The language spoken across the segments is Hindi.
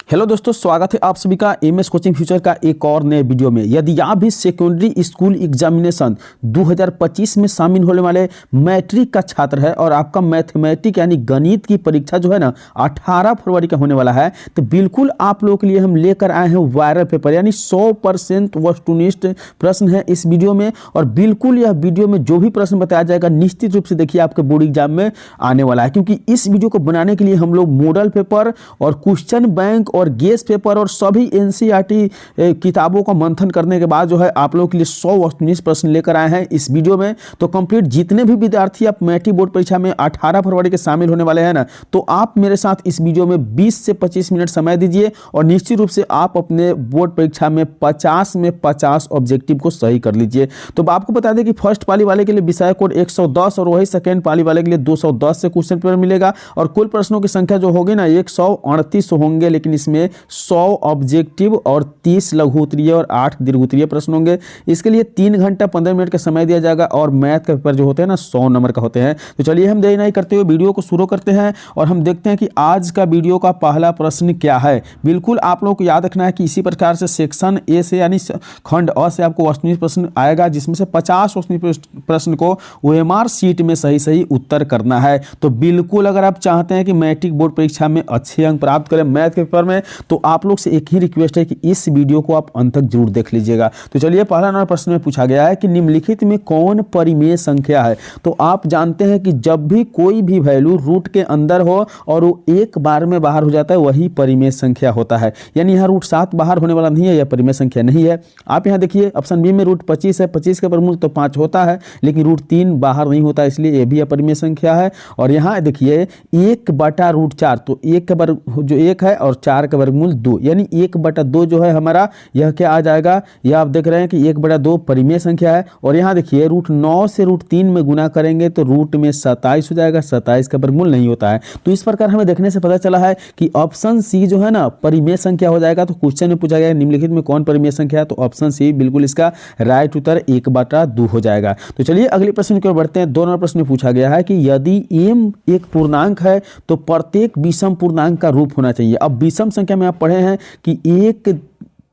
हेलो दोस्तों, स्वागत है आप सभी का एमएस कोचिंग फ्यूचर का एक और नए वीडियो में। यदि आप भी सेकेंडरी स्कूल एग्जामिनेशन 2025 में शामिल होने वाले मैट्रिक का छात्र है और आपका मैथमेटिक यानी गणित की परीक्षा जो है ना 18 फरवरी का होने वाला है, तो बिल्कुल आप लोगों के लिए हम लेकर आए हैं वायरल पेपर यानी 100% वस्तुनिष्ठ प्रश्न है इस वीडियो में। और बिल्कुल यह वीडियो में जो भी प्रश्न बताया जाएगा निश्चित रूप से देखिए आपके बोर्ड एग्जाम में आने वाला है, क्योंकि इस वीडियो को बनाने के लिए हम लोग मॉडल पेपर और क्वेश्चन बैंक और गेस पेपर और सभी एनसीईआरटी किताबों का मंथन करने के बाद जो है आप लोगों के लिए 100 वस्तुनिष्ठ प्रश्न लेकर आए हैं इस वीडियो में। तो कंप्लीट जितने भी विद्यार्थी आप मैट्रिक बोर्ड परीक्षा में 18 फरवरी के शामिल होने वाले हैं ना, तो आप मेरे साथ इस वीडियो में 20 से 25 मिनट समय दीजिए और निश्चित रूप से आप अपने बोर्ड परीक्षा में 50 में 50 ऑब्जेक्टिव को सही कर लीजिए। तो आपको बता दें कि फर्स्ट पाली वाले के लिए विषय कोड 110 और वही सेकेंड पाली वाले के लिए 210 से क्वेश्चन पेपर मिलेगा और कुल प्रश्नों की संख्या जो होगी ना 138 होंगे, लेकिन इसमें 100 ऑब्जेक्टिव और 30 लघु उत्तरीय और 8 दीर्घ उत्तरीय प्रश्न होंगे। इसके लिए 3 घंटा 15 मिनट का समय दिया जाएगा और मैथ का पेपर जो होते हैं ना 100 नंबर का होते हैं। तो चलिए हम देरी नहीं करते हुए वीडियो को शुरू करते हैं और हम देखते हैं कि आज का वीडियो का पहला प्रश्न क्या है। बिल्कुल आप लोगों को याद रखना है कि इसी प्रकार से सेक्शन ए से यानी खंड अ से आपको वस्तुनिष्ठ प्रश्न आएगा, जिसमें से 50 वस्तुनिष्ठ प्रश्न को ओएमआर शीट में सही सही उत्तर करना है। तो बिल्कुल अगर आप चाहते हैं कि मैट्रिक बोर्ड परीक्षा में अच्छे अंक प्राप्त करें मैथ के पेपर में, तो आप लोग से एक ही रिक्वेस्ट है कि इस वीडियो को आप अंत तक जरूर देख लीजिएगा। तो चलिए पहला नंबर प्रश्न में पूछा गया है कि निम्नलिखित में कौन परिमेय संख्या है। तो आप जानते हैं कि जब भी कोई भी वैल्यू रूट के अंदर हो और वो एक बार में बाहर हो जाता है वही परिमेय संख्या होता है। यानी यहाँ रूट 7 बाहर होने वाला नहीं है, यह परिमेय संख्या नहीं है। आप यहाँ देखिए ऑप्शन बी में रूट 25 है, 25 का वर्गमूल तो 5 होता है, लेकिन रूट 3 बाहर नहीं होता, इसलिए यह भी अपरिमेय संख्या है। और यहाँ देखिए 1/√4, तो 1 का वर्ग जो 1 है और 4 का वर्गमूल 2, यानी 1/2 जो है हमारा यह क्या आ जाएगा, यह आप देख रहे हैं कि 1/2 परिमेय संख्या है। और यहाँ देखिए रूट 9 से रूट 3 में गुना करेंगे तो रूट में 27 हो जाएगा, 27 का वर्गमूल नहीं होता है। तो इस प्रकार हमें देखने से पता चला है कि ऑप्शन सी जो है ना परिमेय संख्या हो जाएगा। तो क्वेश्चन में पूछा गया निम्नलिखित में कौन परिमेय संख्या है, तो ऑप्शन सी बिल्कुल इसका राइट उत्तर 1/2 हो जाएगा। तो चलिए अगले प्रश्न की ओर बढ़ते हैं। 2 नंबर प्रश्न में पूछा गया है कि यदि m एक पूर्णांक है तो प्रत्येक विषम पूर्णांक का रूप होना चाहिए। अब विषम संख्या में आप पढ़े हैं कि 1,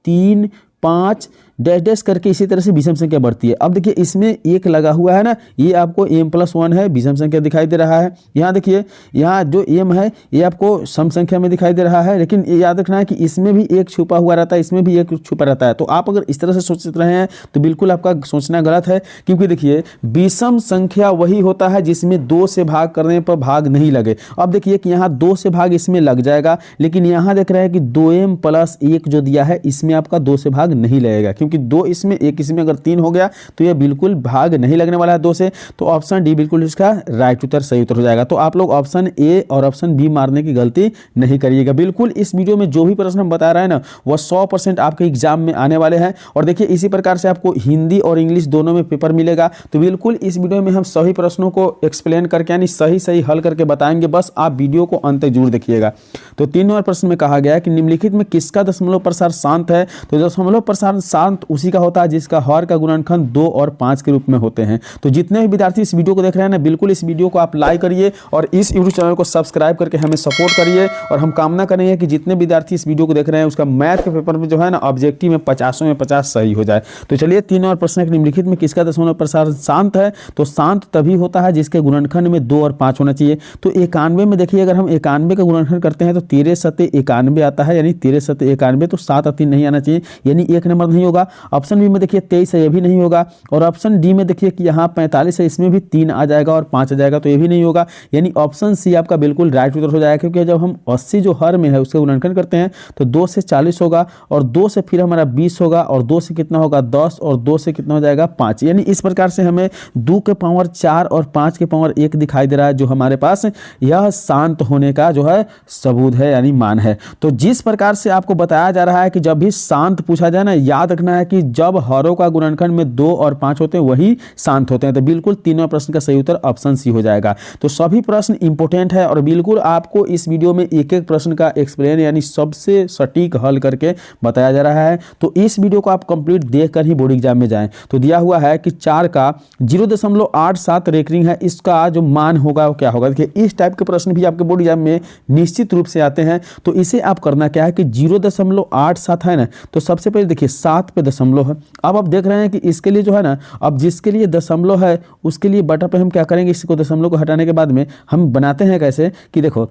3, 5 डैश डैश करके इसी तरह से विषम संख्या बढ़ती है। अब देखिए इसमें 1 लगा हुआ है ना, ये आपको m+1 है, विषम संख्या दिखाई दे रहा है। यहाँ देखिए यहाँ जो m है ये आपको सम संख्या में दिखाई दे रहा है, लेकिन ये याद रखना है कि इसमें भी 1 छुपा हुआ रहता है, इसमें भी 1 छुपा रहता है। तो आप अगर इस तरह से सोच रहे हैं तो बिल्कुल आपका सोचना गलत है, क्योंकि देखिए विषम संख्या वही होता है जिसमें 2 से भाग करने पर भाग नहीं लगे। अब देखिए कि यहाँ 2 से भाग इसमें लग जाएगा, लेकिन यहाँ देख रहे हैं कि 2m+1 जो दिया है इसमें आपका 2 से भाग नहीं लगेगा, क्योंकि 2 इसमें 1 इसमें अगर 3 हो गया तो यह बिल्कुल भाग नहीं लगने वाला है 2 से। तो ऑप्शन डी बिल्कुल इसका राइट उत्तर सही उत्तर हो जाएगा। तो आप लोग ऑप्शन ए और ऑप्शन बी मारने की गलती नहीं करिएगा। बिल्कुल इस वीडियो में जो भी प्रश्न हम बता रहे हैं ना वह 100% आपके एग्जाम में आने वाले हैं। और देखिए इसी प्रकार से आपको हिंदी और इंग्लिश दोनों में पेपर मिलेगा। तो बिल्कुल इस वीडियो में हम सभी प्रश्नों को एक्सप्लेन करके यानी सही सही हल करके बताएंगे, बस आप वीडियो को अंत तक जरूर देखिएगा। तो 3 नंबर प्रश्न में कहा गया है कि निम्नलिखित में किसका दशमलव प्रसार शांत है। तो दशमलव प्रसार शांत उसी का होता है जिसका हर का गुणनखंड 2 और 5 के रूप में होते हैं। तो जितने भी विद्यार्थी इस वीडियो को देख रहे हैं ना, बिल्कुल इस वीडियो को आप लाइक करिए और इस यूट्यूब चैनल को सब्सक्राइब करके हमें सपोर्ट करिए। और हम कामना करेंगे कि जितने विद्यार्थी इस वीडियो को देख रहे हैं उसका मैथ के पेपर में जो है ना ऑब्जेक्टिव में 50 में 50 सही हो जाए। तो चलिए 3 और प्रश्न निम्नलिखित में किसका दशमलव प्रसार शांत है। तो शांत तभी होता है जिसके गुणनखंड में 2 और 5 होना चाहिए। तो 91 में देखिए अगर हम 91 का गुणनखंड करते हैं तो 13×7=91 आता है, यानी 13×7=91। तो 7 और 3 नहीं आना चाहिए, यानी 1 नंबर नहीं होगा। ऑप्शन बी में देखिए 23 है, ये भी नहीं होगा। और ऑप्शन डी में देखिए कि यहाँ 45 है, इसमें भी 3 आ जाएगा और 5 आ जाएगा, तो ये भी नहीं होगा। यानी ऑप्शन सी आपका बिल्कुल राइट उत्तर हो जाएगा, क्योंकि जब हम 80 जो हर में है उसका गुणनखंड करते हैं तो 2 से 40 होगा और 2 से फिर हमारा 20 होगा और 2 से कितना होगा 10 और 2 से कितना हो जाएगा 5। यानी इस प्रकार से हमें 2 के पावर 4 और 5 के पावर 1 दिखाई दे रहा है, जो हमारे पास यह शांत होने का जो है सबूत है यानी मान है। तो जिस प्रकार से आपको बताया जा रहा है कि जब भी शांत पूछा जाए ना, याद रखना करना है कि जब हरों का गुणनखंड में 2 और 5 होते हैं वही शांत होते हैं। तो बिल्कुल तीनों प्रश्न का सही उत्तर ऑप्शन सी हो जाएगा। तो सभी प्रश्न इंपॉर्टेंट है और बिल्कुल आपको इस वीडियो में एक एक प्रश्न का एक्सप्लेन यानी सबसे सटीक हल करके बताया जा रहा है। तो इस वीडियो को आप कंप्लीट देखकर ही बोर्ड एग्जाम में जाएं। तो दिया हुआ है कि 4 का 0.87 रेकरिंग है, इसका जो मान होगा वो क्या होगा। देखिए इस टाइप के प्रश्न भी आपके बोर्ड एग्जाम में निश्चित रूप से आते हैं। तो इसे आप करना क्या है कि 0.87 है ना, तो सबसे पहले देखिए 7 पे दशमलव है। अब आप देख रहे हैं कि इसके लिए जो है ना, अब जिसके लिए दशमलव है उसके लिए बटा पे हम क्या करेंगे, इसको दशमलव को हटाने के बाद में हम बनाते हैं कैसे कि देखो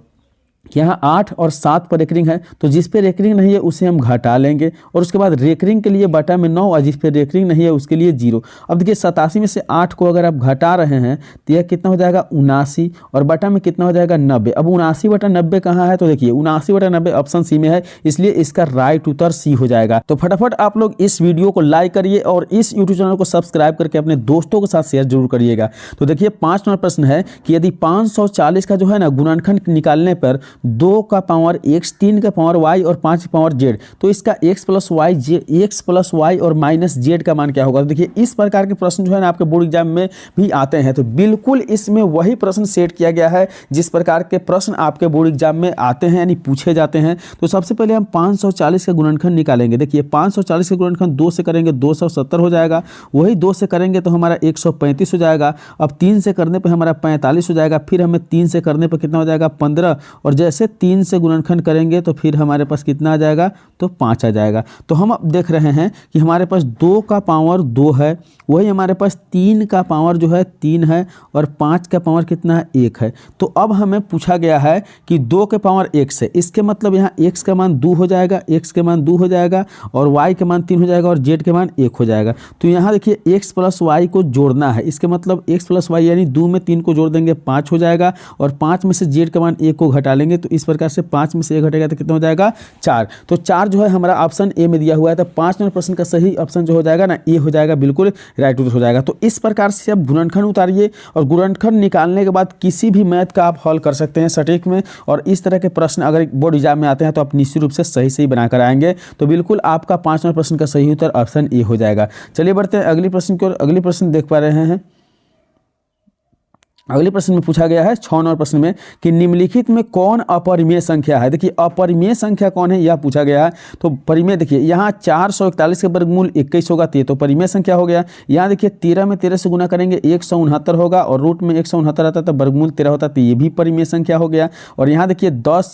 कि यहाँ 8 और 7 पर रेकरिंग है, तो जिस पे रेकरिंग नहीं है उसे हम घटा लेंगे और उसके बाद रेकरिंग के लिए बटा में 9 और जिस पे रेकरिंग नहीं है उसके लिए 0। अब देखिए 87 में से 8 को अगर आप घटा रहे हैं तो यह कितना हो जाएगा 79 और बटा में कितना हो जाएगा 90। अब 79/90 कहाँ है, तो देखिए 79/90 ऑप्शन सी में है, इसलिए इसका राइट उत्तर सी हो जाएगा। तो फटाफट आप लोग इस वीडियो को लाइक करिए और इस यूट्यूब चैनल को सब्सक्राइब करके अपने दोस्तों के साथ शेयर जरूर करिएगा। तो देखिए 5 नंबर प्रश्न है कि यदि 540 का जो है ना गुणनखंड निकालने पर 2 का पावर x, 3 का पावर y और 5 का पावर z, तो इसका x प्लस y और माइनस z का मान क्या होगा। तो देखिए इस प्रकार के प्रश्न जो है ना आपके बोर्ड एग्जाम में भी आते हैं। तो बिल्कुल इसमें वही प्रश्न सेट किया गया है जिस प्रकार के प्रश्न आपके बोर्ड एग्जाम में आते हैं यानी पूछे जाते हैं। तो सबसे पहले हम 540 का गुणनखंड निकालेंगे। देखिए 540 का गुणनखंड 2 से करेंगे 270 हो जाएगा, वही 2 से करेंगे तो हमारा 135 हो जाएगा। अब 3 से करने पर हमारा 45 हो जाएगा, फिर हमें 3 से करने पर कितना हो जाएगा 15 और जैसे 3 से गुणनखंड करेंगे तो फिर हमारे पास कितना आ जाएगा तो 5 आ जाएगा। तो हम अब देख रहे हैं कि हमारे पास 2 का पावर 2 है, वही हमारे पास 3 का पावर जो है 3 है और 5 का पावर कितना है 1 है। तो अब हमें पूछा गया है कि 2 के पावर x है, इसके मतलब यहाँ x का मान 2 हो जाएगा, x के मान 2 हो जाएगा और y के मान 3 हो जाएगा और z के मान 1 हो जाएगा। तो यहाँ देखिए x प्लस y को जोड़ना है, इसके मतलब x प्लस y यानी 2 में 3 को जोड़ देंगे 5 हो जाएगा और 5 में से z का मान 1 को घटा लेंगे। तो इस प्रकार से 5 में से 1 घटेगा तो कितना हो जाएगा 4। तो 4 जो है हमारा ऑप्शन ए में दिया हुआ है। तो 5 नंबर प्रश्न का सही ऑप्शन जो हो जाएगा ना ए हो जाएगा, बिल्कुल राइट उत्तर हो जाएगा। तो इस प्रकार से आप गुणनखंड उतारिए और गुणनखंड निकालने के बाद किसी भी मैथ का आप हल कर सकते हैं सटीक में। और इस तरह के प्रश्न अगर बोर्ड एग्जाम में आते हैं तो आप निश्चित रूप से सही बनाकर आएंगे। तो बिल्कुल आपका 5 नंबर प्रश्न का सही उत्तर ऑप्शन ए हो जाएगा। चलिए बढ़ते हैं अगली प्रश्न की ओर। अगली प्रश्न देख पा रहे हैं, अगले प्रश्न में पूछा गया है 6 नंबर प्रश्न में कि निम्नलिखित में कौन अपरिमेय संख्या है। देखिए अपरिमेय संख्या कौन है यह पूछा गया है। तो परिमेय देखिए यहाँ 441 के वर्गमूल 21 होगा, तो परिमेय संख्या हो गया। यहाँ देखिए 13 में 13 से गुना करेंगे 169 होगा और रूट में 169 आता तो वर्गमूल 13 होता, तो ये भी परिमेय संख्या हो गया। और यहाँ देखिए 10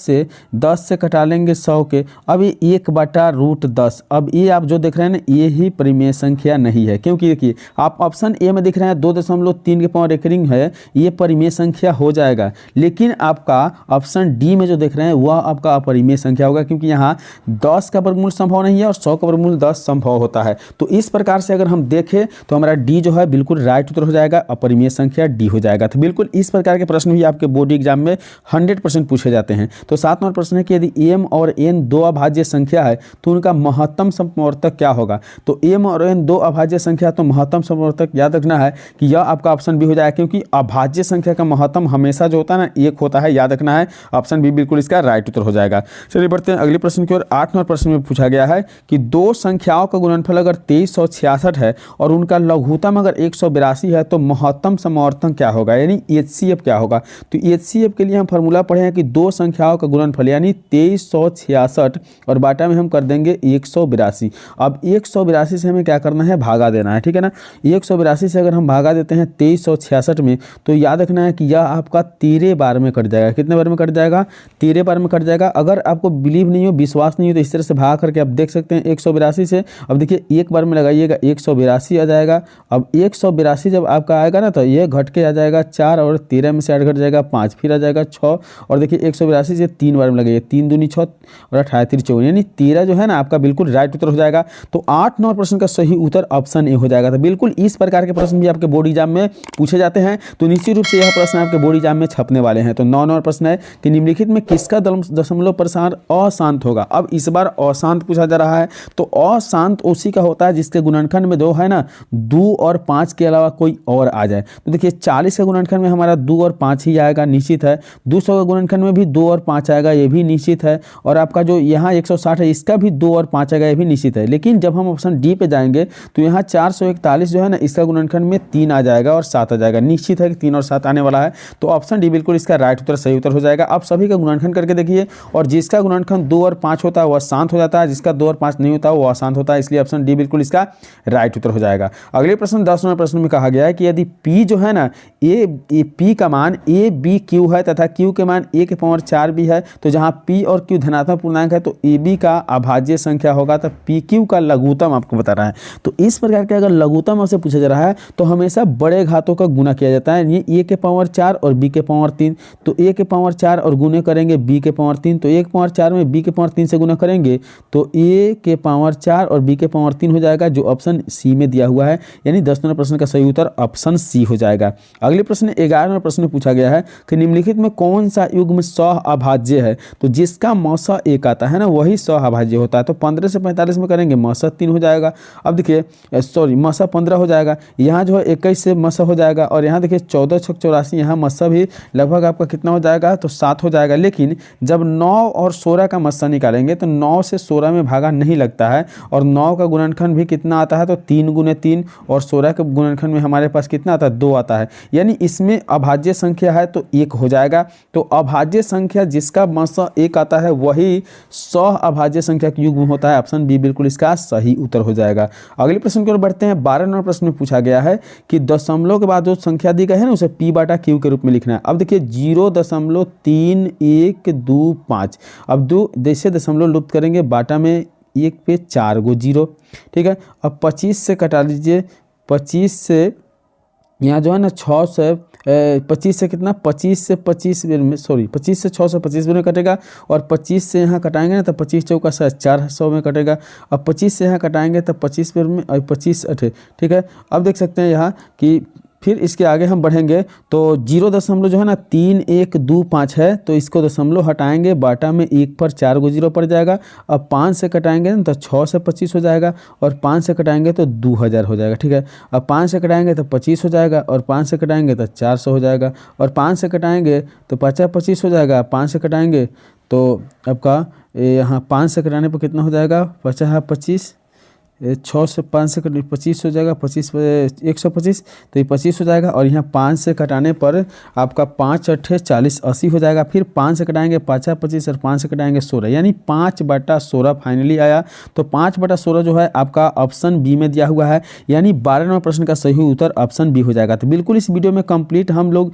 से कटा लेंगे 100 के, अब ये 1/√10। अब ये आप जो देख रहे हैं ना ये ही परिमेय संख्या नहीं है, क्योंकि देखिए आप ऑप्शन ए में दिख रहे हैं 2.3 के पावर रेकरिंग है, ये परिमेय संख्या हो जाएगा। लेकिन आपका ऑप्शन डी में जो देख रहे हैं वह आपका अपरिमेय संख्या होगा, क्योंकि यहाँ 10 का वर्गमूल संभव नहीं है और 100 का वर्गमूल 10 संभव होता है। तो इस प्रकार से अगर हम देखें तो हमारा डी जो है बिल्कुल राइट उत्तर हो जाएगा, अपरिमेय संख्या डी हो जाएगा। तो बिल्कुल इस प्रकार के प्रश्न भी आपके बोर्ड एग्जाम में 100% पूछे जाते हैं। तो 7 नंबर प्रश्न है कि यदि एम और एन 2 अभाज्य संख्या है तो उनका महत्तम समवर्तक क्या होगा। तो एम और एन 2 अभाज्य संख्या, तो महत्तम समवर्तक याद रखना है कि यह आपका ऑप्शन बी हो जाएगा, क्योंकि अभाज्य संख्या का महत्तम हमेशा जो होता है ना 1 होता है, याद रखना है। ऑप्शन बी बिल्कुल इसका राइट उत्तर हो जाएगा। चलिए बढ़ते हैं अगले प्रश्न की ओर। 8 नंबर प्रश्न में पूछा गया है कि 2 संख्याओं का गुणनफल अगर 2366 है और उनका लघुत्तम अगर 182 है तो महत्तम समवर्तक क्या होगा, यानी HCF क्या होगा। तो HCF के लिए हम फॉर्मूला पढ़े हैं कि 2 संख्याओं का गुणनफल यानी 2366 और बाटा में हम कर देंगे 182। अब 182 से हमें क्या करना है, भागा देना है, ठीक है ना। 182 से अगर हम भागा देते हैं 2366 में तो याद रखना है कि यह आपका 13 बार में कट जाएगा। कितने बार में कट जाएगा, 13 बार में कट जाएगा। अगर आपको बिलीव नहीं हो, विश्वास नहीं हो, तो इस तरह से भाग करके आप देख सकते हैं 182 से। अब देखिए एक बार में लगाइएगा 182 आ जाएगा। अब 182 जब आपका आएगा ना तो ये घट के आ जाएगा 4 और 13 में से 8 घट जाएगा 5, फिर आ जाएगा 6 और देखिए 182 से 3 बार में लगाइए, 3 दूनी 6 और 18 3 54, यानी 13 जो है ना आपका बिल्कुल राइट उत्तर हो जाएगा। तो 8 9 प्रश्न का सही उत्तर ऑप्शन ए हो जाएगा। तो बिल्कुल इस प्रकार के प्रश्न भी आपके बोर्ड एग्जाम में पूछे जाते हैं। तो निश्चित निश्चित रूप से यह प्रश्न आपके बोर्ड एग्जाम में छपने वाले हैं। तो 9 नंबर प्रश्न है कि निम्नलिखित में किसका दशमलव प्रसार अशांत होगा। अब इस बार अशांत पूछा जा रहा है, तो अशांत उसी का होता है जिसके गुणनखंड में 2 है ना, 2 और 5 के अलावा कोई और आ जाए। तो देखिए 40 के गुणनखंड में हमारा 2 और 5 ही आएगा, निश्चित है। 200 के गुणनखंड में भी 2 और 5 आएगा, ये भी निश्चित है। और आपका जो यहाँ 160 है इसका भी 2 और 5 आएगा, ये भी निश्चित है। लेकिन जब हम ऑप्शन डी पे जाएंगे तो यहाँ 441 जो है ना, इसका गुणनखंड में 3 आ जाएगा और 7 आ जाएगा। निश्चित है कि 3 और 7 आने वाला है, तो ऑप्शन डी बिल्कुल इसका राइट उत्तर, सही उत्तर हो जाएगा। आप सभी का गुणनखंड करके देखिए, और जिसका गुणनखंड 2 और 5 होता है वह शांत हो जाता है, जिसका 2 और 5 नहीं होता वो अशांत होता है, इसलिए ऑप्शन डी बिल्कुल इसका राइट उत्तर हो जाएगा। अगले प्रश्न 10 नंबर प्रश्न में कहा गया है कि यदि p जो है ना, p का मान a b q है तथा q के मान a के पावर 4 भी है, तो जहां p और q धनात्मक पूर्णांक है तो ab का अभाज्य संख्या होगा, तो pq का लघुत्तम आपको बता रहा है। तो इस प्रकार के अगर लघुत्तम आपसे पूछा जा रहा है तो हमेशा बड़े घातों का गुना किया जाता है। ये a के पावर 4 और b के पावर 3, तो a के पावर 4 और गुने करेंगे b के पावर 3, तो a के पावर 4 में b के पावर 3 से गुना करेंगे तो a के पावर 4 और b के पावर 3 हो जाएगा, जो ऑप्शन सी में दिया हुआ है। यानी 10 नंबर प्रश्न का सही उत्तर ऑप्शन सी हो जाएगा। अगले प्रश्न 11 नंबर प्रश्न में पूछा गया है कि निम्नलिखित में कौन सा युग्म सहअभाज्य है। तो जिसका मौसा 1 आता है ना वही सहअभाज्य होता है। तो 15 से 45 में करेंगे मौसा 3 हो जाएगा। अब देखिए सॉरी मौसा 15 हो जाएगा, यहाँ जो है 21 से मौसा हो जाएगा, और यहाँ देखिए 14 छक 84, यहाँ मौसा भी लगभग आपका कितना हो जाएगा, तो 7 हो जाएगा। लेकिन जब 9 और 16 का मौसा निकालेंगे तो 9 से 16 में भागा नहीं लगता है, और 9 का गुणनखंड भी कितना आता है, तो 3 गुने 3, और 16 के गुणनखंड में हमारे पास कितना आता है, 2 आता है। यानी इसमें अभाज्य संख्या है तो 1 हो जाएगा। तो अभाज्य संख्या जिसका मौसा 1 आता है वही सहअभाज्य संख्या का युग्म होता है। ऑप्शन बी बिल्कुल इसका सही उत्तर हो जाएगा। अगले प्रश्न की ओर बढ़ते हैं। 12 नंबर प्रश्न में पूछा गया है कि दशमलव के बाद जो संख्या दी गई है ना उसे p बटा q के रूप में लिखना है। अब देखिए 0.3125, अब जैसे दशमलव लुप्त करेंगे बाटा में 1 पे 4 गो 0, ठीक है। अब 25 से कटा लीजिए, 25 से यहाँ जो है ना 6 से 25 से कितना, 25 से 25 में सॉरी 25 से 625 में कटेगा, और 25 से यहाँ कटाएंगे ना तो 25 चौका 400 में कटेगा। अब 25 से यहाँ कटाएंगे तो 25 में और 25 अठे, ठीक है। अब देख सकते हैं यहाँ कि फिर इसके आगे हम बढ़ेंगे तो 0 जो है ना 3125 है, तो इसको दशमलव हटाएंगे, बाटा में 1 पर 4 गो 0 पड़ जाएगा। अब 5 से कटाएंगे ना तो 6 से 25 हो जाएगा, और 5 से कटाएंगे तो 2000 हो जाएगा, ठीक है। अब 5 से कटाएंगे तो 25 हो जाएगा, और 5 से कटाएंगे तो 400 हो जाएगा, और 5 से कटाएंगे तो 50-25 हो जाएगा। 5 से कटाएंगे तो आपका यहाँ 5 से कटाने पर कितना हो जाएगा, 50-25, 6 से 5 से 25 हो जाएगा, 25 125, तो ये 25 हो जाएगा। और यहाँ 5 से कटाने पर आपका 5 अट्ठे 40 80 हो जाएगा। फिर 5 से कटाएंगे 50-25 और 5 से कटाएंगे 16, यानी 5/16 फाइनली आया। तो 5/16 जो है आपका ऑप्शन बी में दिया हुआ है, यानी 12 नंबर प्रश्न का सही उत्तर ऑप्शन बी हो जाएगा। तो बिल्कुल इस वीडियो में कंप्लीट हम लोग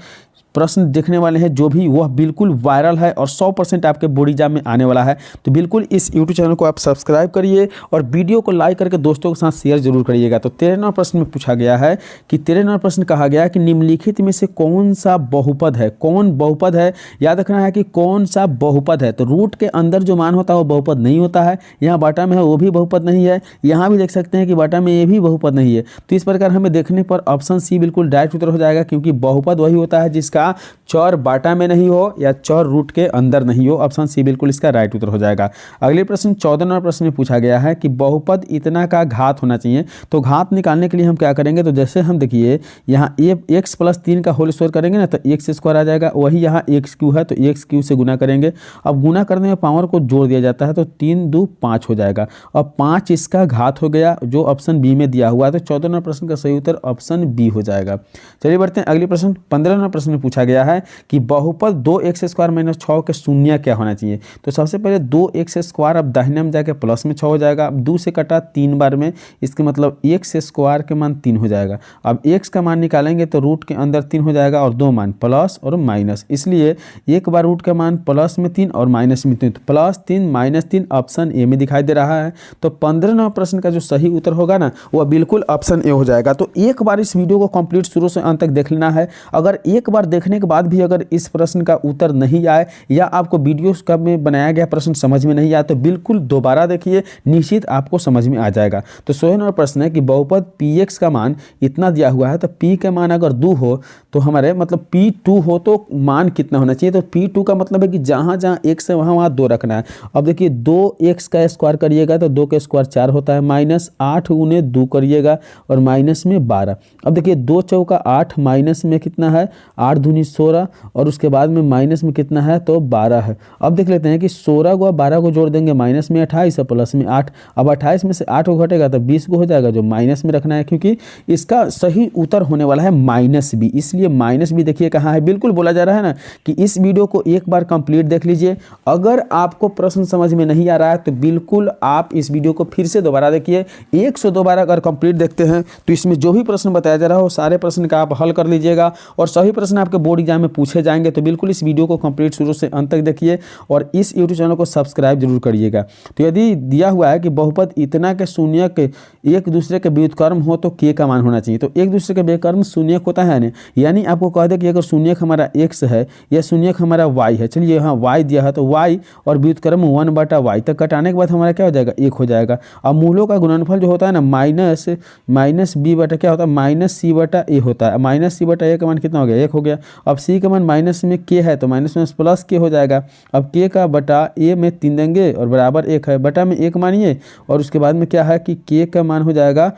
प्रश्न देखने वाले हैं जो भी वह बिल्कुल वायरल है और 100% आपके बोर्ड एग्जाम में आने वाला है। तो बिल्कुल इस यूट्यूब चैनल को आप सब्सक्राइब करिए और वीडियो को लाइक करके दोस्तों के साथ शेयर जरूर करिएगा। तो 13 नंबर प्रश्न में पूछा गया है कि 13 नंबर प्रश्न कहा गया कि निम्नलिखित में से कौन सा बहुपद है, कौन बहुपद है, याद रखना है कि कौन सा बहुपद है। तो रूट के अंदर जो मान होता है वो बहुपद नहीं होता है, यहाँ बाटा में है वो भी बहुपद नहीं है, यहाँ भी देख सकते हैं कि बाटा में ये भी बहुपद नहीं है। तो इस प्रकार हमें देखने पर ऑप्शन सी बिल्कुल डायरेक्ट उत्तर हो जाएगा, क्योंकि बहुपद वही होता है जिसका चौर बाटा में नहीं हो या चौर रूट के अंदर नहीं हो। ऑप्शन सी बिल्कुल इसका राइट उत्तर हो जाएगा। अगले प्रश्न 14 नंबर प्रश्न में पूछा गया है कि बहुपद इतना का घात होना चाहिए। तो घात निकालने के लिए हम क्या करेंगे, तो जैसे हम देखिए यहाँ x + 3 का होल स्क्वायर करेंगे ना तो x² आ जाएगा, वही यहाँ x³ है तो x³ से गुना करेंगे। अब गुना करने में पावर को जोड़ दिया जाता है तो 3 2 5 हो जाएगा। अब 5 इसका घात हो गया जो ऑप्शन बी में दिया हुआ है। तो 14 नंबर प्रश्न का सही उत्तर ऑप्शन बी हो जाएगा। चलिए बढ़ते हैं अगले प्रश्न 15 नंबर प्रश्न में पूछा गया है कि बहुपद 2x² - 6 के शून्य क्या होना चाहिए। तो सबसे पहले 2x² अब दाहिने में जाके प्लस में 6 हो जाएगा। अब 2 से कटा 3 बार में, इसके मतलब x² के मान 3 हो जाएगा। अब x का मान निकालेंगे तो रूट के अंदर 3 हो जाएगा और 2 मान प्लस और माइनस, इसलिए एक बार रूट का मान प्लस में 3 और माइनस में 3, तो +3 -3 ऑप्शन ए में दिखाई दे रहा है। तो 15 नंबर प्रश्न का जो सही उत्तर होगा ना वह बिल्कुल ऑप्शन ए हो जाएगा। तो एक बार इस वीडियो को कंप्लीट शुरू से अंत तक देख लेना है। अगर एक बार देख देखने के बाद भी अगर इस प्रश्न का उत्तर नहीं आए या आपको वीडियो का में बनाया गया प्रश्न समझ में नहीं आया तो बिल्कुल दोबारा देखिए, निश्चित आपको समझ में आ जाएगा। तो 100 नंबर प्रश्न है कि बहुपद px का मान इतना दिया हुआ है, तो p का मान अगर 2 हो तो हमारे मतलब p2 हो तो मान कितना होना चाहिए। तो p2 का मतलब है कि जहाँ जहाँ x है वहाँ 2 रखना है। अब देखिए 2x का स्क्वायर करिएगा तो 2 का स्क्वायर 4 होता है, -8 × 2 करिएगा और माइनस में 12। अब देखिए 2 चौका 8, माइनस में कितना है 8 दूनी 16 और उसके बाद में माइनस में कितना है तो 12 है। अब देख लेते हैं कि 16 को 12 को जोड़ देंगे माइनस में 28 है, प्लस में 8। अब 28 में से 8 को घटेगा तो 20 को हो जाएगा, जो माइनस में रखना है क्योंकि इसका सही उत्तर होने वाला है -b। इसलिए -b देखिए कहाँ है, बिल्कुल बोला जा रहा है ना कि इस वीडियो को एक बार कंप्लीट देख लीजिए। अगर आपको प्रश्न समझ में नहीं आ रहा है तो बिल्कुल आप इस वीडियो को फिर से दोबारा देखिए। 102 बार अगर कंप्लीट देखते हैं तो इसमें जो भी प्रश्न बताया जा रहा हो सारे प्रश्न का आप हल कर लीजिएगा और सभी प्रश्न आपके बोर्ड एग्जाम में पूछे जाएंगे। तो बिल्कुल इस वीडियो को कंप्लीट शुरू से अंत तक देखिए और इस यूट्यूब चैनल को सब्सक्राइब जरूर करिएगा। तो यदि दिया हुआ है कि बहुपद इतना के शून्य के एक दूसरे के व्युत्क्रम हो तो k का मान होना चाहिए। तो एक दूसरे के व्युत्क्रम शून्य होता है ना, यानी आपको कह दे कि अगर शून्य हमारा x है या शून्य हमारा y है, चलिए यहाँ y दिया है तो y और व्युत्क्रम 1/y तक कटाने के बाद हमारा क्या हो जाएगा 1 हो जाएगा। अब मूलों का गुणनफल जो होता है ना माइनस b बटा क्या होता है -c/a होता है। -c/a का मान कितना हो गया 1 हो गया। अब c का मान माइनस में k है तो माइनस में प्लस k हो जाएगा। अब k का बटा a में 3 देंगे और बराबर 1 है, बटा में 1 मानिए और उसके बाद में क्या है कि k का मान हो जाएगा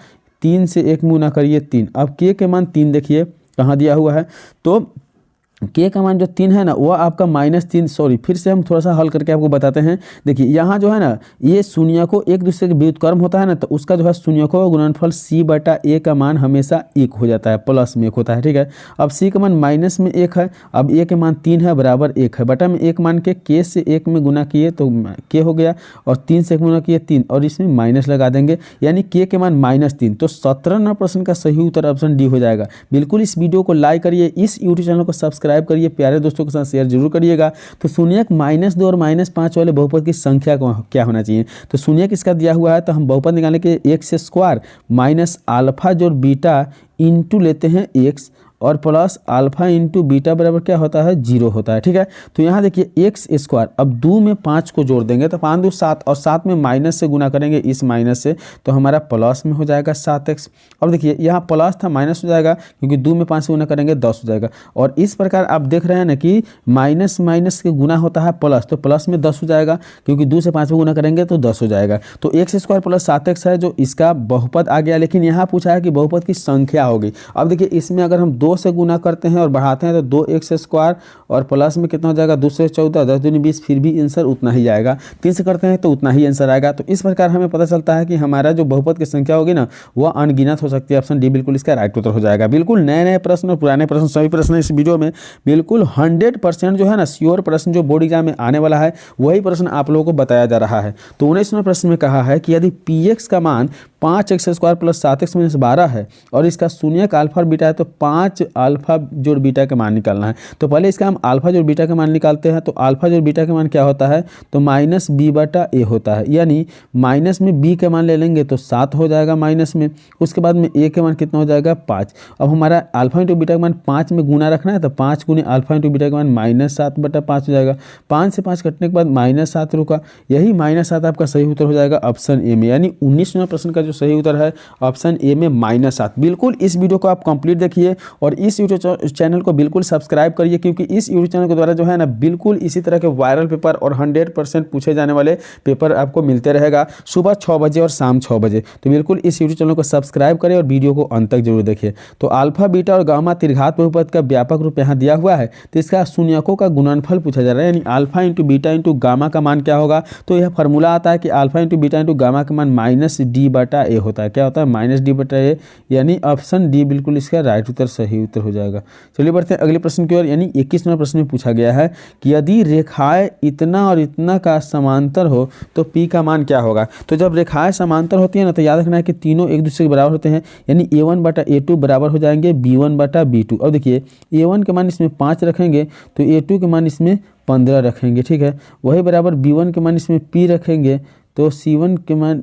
3 से 1 गुना करिए 3। अब k के मान 3 देखिए कहाँ दिया हुआ है, तो k का मान जो 3 है ना वो आपका -3, सॉरी फिर से हम थोड़ा सा हल करके आपको बताते हैं। देखिए यहाँ जो है ना ये शून्य को एक दूसरे के व्युत्क्रम होता है ना, तो उसका जो है शून्य को गुणनफल c/a का मान हमेशा 1 हो जाता है, प्लस में 1 होता है, ठीक है। अब c का मान माइनस में 1 है, अब a के मान 3 है बराबर 1 है, बटा में 1 मान के k से 1 में गुना किए तो k हो गया और 3 से 1 गुना किए 3 और इसमें माइनस लगा देंगे यानी k के मान -3। तो 17 नंबर प्रश्न का सही उत्तर ऑप्शन डी हो जाएगा। बिल्कुल इस वीडियो को लाइक करिए, इस यूट्यूब चैनल को सब्सक्राइब करिए, प्यारे दोस्तों के साथ शेयर जरूर करिएगा। तो शून्य -2 और -5 वाले बहुपद की संख्या क्या होना चाहिए। तो शून्य किसका दिया हुआ है तो हम बहुपद निकालने के x² माइनस अल्फा जोड़ बीटा इंटू लेते हैं x और प्लस अल्फा इंटू बीटा बराबर क्या होता है 0 होता है, ठीक है। तो यहाँ देखिए x², अब 2 में 5 को जोड़ देंगे तो 5 2 7 और 7 में माइनस से गुना करेंगे इस माइनस से तो हमारा प्लस में हो जाएगा 7x। अब देखिए यहाँ प्लस था माइनस हो जाएगा क्योंकि 2 में 5 से गुना करेंगे 10 हो जाएगा। और इस प्रकार आप देख रहे हैं ना कि माइनस माइनस के गुना होता है प्लस, तो प्लस में 10 हो जाएगा क्योंकि 2 से 5 में गुना करेंगे तो 10 हो जाएगा। तो x² प्लस 7x है जो इसका बहुपद आ गया, लेकिन यहाँ पूछा है कि बहुपद की संख्या होगी। अब देखिए इसमें अगर हम 2 से गुना करते हैं और बढ़ाते हैं तो 2x² और प्लस में कितना हो जाएगा 2 से 14 10 दूनी 20, फिर भी आंसर उतना ही आएगा। 3 से करते हैं तो उतना ही आंसर आएगा। तो इस प्रकार हमें पता चलता है कि हमारा जो बहुपद की संख्या होगी ना वह अनगिनत हो सकती है। ऑप्शन डी बिल्कुल इसका राइट उत्तर हो जाएगा। बिल्कुल नए नए प्रश्न और पुराने प्रश्न सभी प्रश्न इस वीडियो में बिल्कुल 100% जो है ना श्योर प्रश्न जो बोर्ड एग्जाम में आने वाला है वही प्रश्न आप लोगों को बताया जा रहा है। तो 19वें प्रश्न में कहा है कि यदि px का मान 5x² प्लस 7x माइनस 12 है और इसका शून्य का अल्फा और बीटा है तो 5 अल्फा जोड़ बीटा का मान निकालना है। तो पहले इसका हम अल्फा जोड़ बीटा का मान निकालते हैं। तो अल्फा जोड़ बीटा का मान क्या होता है तो -b/a होता है, यानी माइनस में b का मान ले लेंगे तो 7 हो जाएगा माइनस में, उसके बाद में a का मान कितना हो जाएगा 5। अब हमारा अल्फा इंटू बीटा का मान 5 में गुना रखना है तो 5 गुने अल्फा इंटू बीटा का मान -7/5 हो जाएगा। 5 से 5 कटने के बाद -7 रुका, यही -7 आपका सही उत्तर हो जाएगा ऑप्शन ए में। यानी 19वें प्रश्न का जो सही उत्तर है ऑप्शन ए में -7। बिल्कुल इस वीडियो को आप कंप्लीट देखिए और इस यूट्यूब चैनल को बिल्कुल सब्सक्राइब करिए क्योंकि इस यूट्यूब चैनल के द्वारा जो है ना बिल्कुल इसी तरह के वायरल पेपर और 100% पूछे जाने वाले पेपर आपको मिलते रहेगा सुबह 6 बजे और शाम 6 बजे। तो बिल्कुल इस यूट्यूब चैनल को सब्सक्राइब करें और वीडियो को अंत तक जरूर देखिए। तो अल्फा बीटा और गामा त्रिघात बहुपद का व्यापक रूप यहाँ दिया हुआ है, तो इसका शून्यकों का गुणनफल पूछा जा रहा है, यानी alpha into beta into gamma का मान क्या होगा। तो यह फॉर्मूला आता है कि alpha into beta into gamma का मान -d/a होता है। क्या होता है -d/a, यानी ऑप्शन डी बिल्कुल इसका राइट उत्तर सही उत्तर हो जाएगा। चलिए बढ़ते हैं अगले प्रश्न की ओर। यानी 21वें प्रश्न में पूछा गया है कि यदि रेखाएं इतना और इतना का समांतर हो तो p का मान क्या होगा। तो जब रेखाएं समांतर होती है ना तो याद रखना है कि तीनों एक दूसरे के बराबर होते हैं, यानी a1/a2 बराबर हो जाएंगे b1/b2। अब देखिए a1 के मान इसमें 5 रखेंगे तो a2 के मान इसमें 15 रखेंगे, ठीक है। वही बराबर b1 के मान इसमें p रखेंगे तो C1 के मान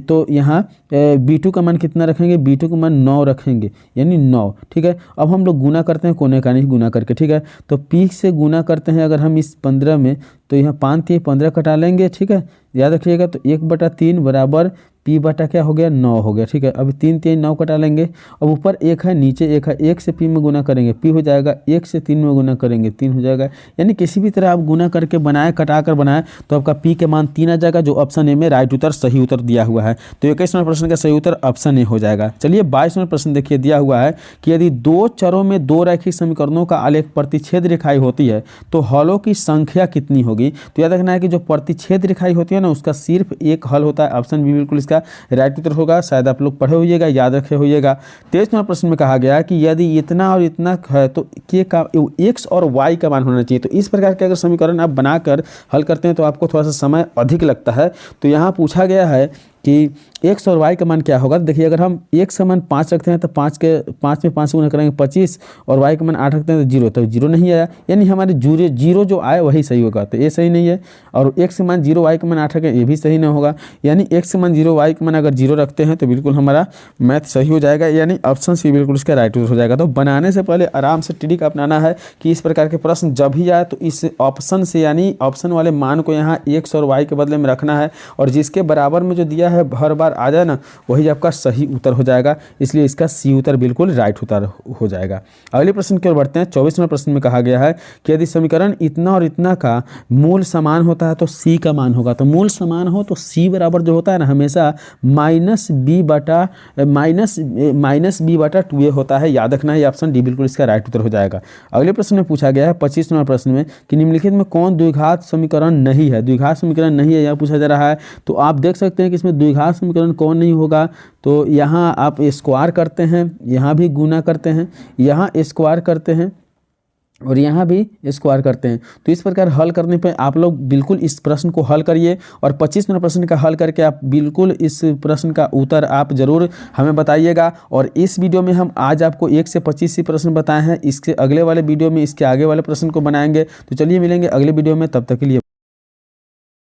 तो यहाँ B2 का मान कितना रखेंगे, B2 का मान 9 रखेंगे, यानी 9। ठीक है, अब हम लोग गुना करते हैं कोने का नहीं गुना करके। ठीक है, तो P से गुना करते हैं अगर हम इस 15 में, तो यहाँ 5 3 15 कटा लेंगे। ठीक है, याद रखिएगा। तो 1/3 बराबर P बटा क्या हो गया, 9 हो गया। ठीक है, अभी 3 3 9 कटा लेंगे। अब ऊपर 1 है नीचे 1 है, 1 से P में गुना करेंगे P हो जाएगा, 1 से 3 में गुना करेंगे 3 हो जाएगा। यानी किसी भी तरह आप गुना करके बनाए, कटा कर बनाए, तो आपका P के मान 3 आ जाएगा, जो ऑप्शन ए में राइट उत्तर सही उत्तर दिया हुआ है। तो 21 नंबर प्रश्न का सही उत्तर ऑप्शन ए हो जाएगा। चलिए 22 नंबर प्रश्न देखिए, दिया हुआ है कि यदि दो चरों में दो रैखिक समीकरणों का आलेख प्रतिच्छेद रेखाएं होती है तो हलों की संख्या कितनी होगी। तो याद रखना है कि जो प्रतिच्छेद रेखाएं होती है ना, उसका सिर्फ एक हल होता है। ऑप्शन बी बिल्कुल इसका राइट उत्तर होगा। शायद आप लोग पढ़े होइएगा, याद रखे होइएगा। 23 नंबर प्रश्न में कहा गया कि यदि इतना और इतना है तो के का एक्स और वाई का मान होना चाहिए। तो इस प्रकार के अगर समीकरण आप बनाकर हल करते हैं तो आपको थोड़ा सा समय अधिक लगता है। तो यहाँ पूछा गया है कि एक्स और वाई का मान क्या होगा। देखिए, अगर हम एक्स का मान 5 रखते हैं तो 5 में 5 गुना करेंगे 25, और वाई का मान 8 रखते हैं तो 0, तो 0 नहीं आया, यानी हमारे जीरो जो आए वही सही होगा। तो ये सही नहीं है। और एक्स का मान 0, वाई का मान 8 रखें, ये भी सही नहीं होगा। यानी एक्स का मान 0, वाई का मान अगर 0 रखते हैं तो बिल्कुल हमारा मैथ सही हो जाएगा, यानी ऑप्शन सी बिल्कुल इसका राइट हो जाएगा। तो बनाने से पहले आराम से ट्रिक अपनाना है कि इस प्रकार के प्रश्न जब भी आए तो इस ऑप्शन से, यानी ऑप्शन वाले मान को यहाँ एक्स और वाई के बदले में रखना है, और जिसके बराबर में जो दिया है हर बार आ जाए ना, वही आपका सही उत्तर हो जाएगा। इसलिए इसका सी उत्तर बिल्कुल राइट उत्तर हो जाएगा। अगले प्रश्न की ओर बढ़ते हैं। 24 नंबर प्रश्न में कहा गया है कि यदि समीकरण इतना और इतना का मूल समान होता है तो सी का मान होगा। तो मूल समान हो तो सी बराबर जो होता है ना, हमेशा माइनस बी बटा 2a होता है। याद रखना है, ऑप्शन डी बिल्कुल इसका राइट उत्तर हो जाएगा। अगले प्रश्न में पूछा गया है 25 नंबर प्रश्न में कि निम्नलिखित में कौन द्विघात समीकरण नहीं है। द्विघात समीकरण नहीं है यह पूछा जा रहा है। तो आप देख सकते हैं कि इसमें द्विघात समीकरण कौन नहीं होगा। तो यहाँ आप स्क्वायर करते हैं, यहाँ भी गुना करते हैं, यहाँ स्क्वायर करते हैं और यहाँ भी स्क्वायर करते हैं। तो इस प्रकार हल करने पे आप लोग बिल्कुल इस प्रश्न को हल करिए, और 25 नंबर प्रश्न का हल करके आप बिल्कुल इस प्रश्न का उत्तर आप ज़रूर हमें बताइएगा। और इस वीडियो में हम आज आपको 1 से 25 ही प्रश्न बताए हैं। इसके अगले वाले वीडियो में इसके आगे वाले प्रश्न को बनाएंगे। तो चलिए मिलेंगे अगले वीडियो में, तब तक के लिए।